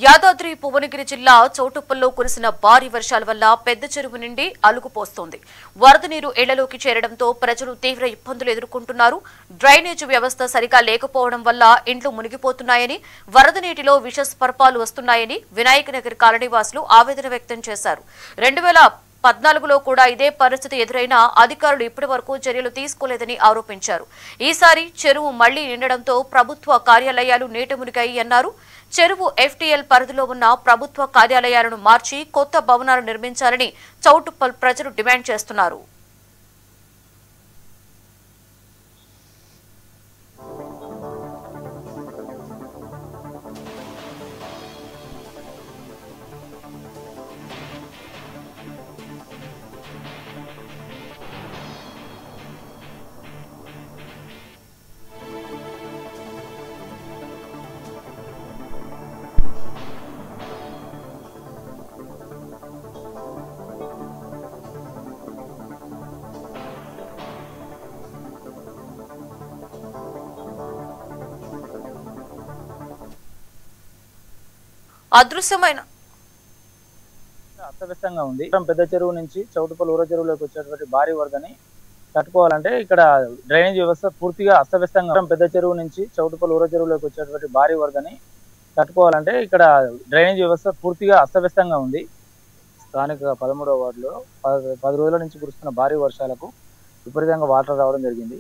యాదాద్రి భువనగిరి జిల్లా చౌటుప్పల్లో కురిసిన భారీ వర్షాల వల్ల పెద్ద చెరువు నుండి అలుగుపోస్తోంది. వరద నీరు ఇళ్లలోకి చేరడంతో ప్రజలు తీవ్ర ఇబ్బందులు ఎదుర్కొంటున్నారు. డ్రైనేజ్ వ్యవస్థ సరిగా లేకపోవడం వల్ల ఇండ్లు మునిగిపోతున్నాయని, వరద నీటిలో విష సర్పాలు వస్తున్నాయని వినాయకనగర్ కాలనీవాసులు ఆవేదన వ్యక్తం చేశారు. 2014లో కూడా ఇదే పరిస్థితి ఎదురైనా అధికారులు ఇప్పటి వరకు చర్యలు తీసుకోలేదని ఆరోపించారు. ఈసారి చెరువు మళ్లీ నిండడంతో ప్రభుత్వ కార్యాలయాలు నీట మునిగాయి అన్నారు. చెరువు ఎఫ్టీఎల్ పరిధిలో ఉన్న ప్రభుత్వ కార్యాలయాలను మార్చి కొత్త భవనాలు నిర్మించాలని చౌటుప్పల్ ప్రజలు డిమాండ్ చేస్తున్నారు. అదృశ్యమైన అస్తవ్యస్తంగా ఉంది. పెద్ద చెరువు నుంచి చౌటుప్పల్ ఊర చెరువులోకి వచ్చేటువంటి భారీ వరదని తట్టుకోవాలంటే ఇక్కడ డ్రైనేజ్ వ్యవస్థ పూర్తిగా అస్తవ్యస్తంగా పెద్ద చెరువు నుంచి చౌటుప్పల్ ఊర చెరువులోకి వచ్చేటువంటి భారీ వరదని తట్టుకోవాలంటే ఇక్కడ డ్రైనేజ్ వ్యవస్థ పూర్తిగా అస్తవ్యస్తంగా ఉంది. స్థానిక 13వ వార్డులో 10 రోజుల నుంచి కురుస్తున్న భారీ వర్షాలకు విపరీతంగా వాటర్ రావడం జరిగింది.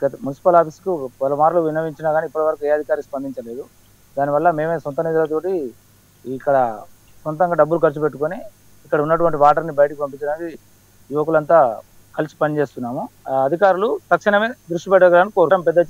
గత మున్సిపల్ ఆఫీస్కు పలుమార్లు విన్నవించినా కానీ ఇప్పటివరకు ఏ అధికారి స్పందించలేదు. దానివల్ల మేమే సొంత నిధులతోటి ఇక్కడ సొంతంగా డబ్బులు ఖర్చు పెట్టుకొని ఇక్కడ ఉన్నటువంటి వాటర్ని బయటకు పంపించడానికి యువకులంతా కలిసి పనిచేస్తున్నాము. అధికారులు తక్షణమే దృష్టి పెట్టాలని కోరుతాం. పెద్ద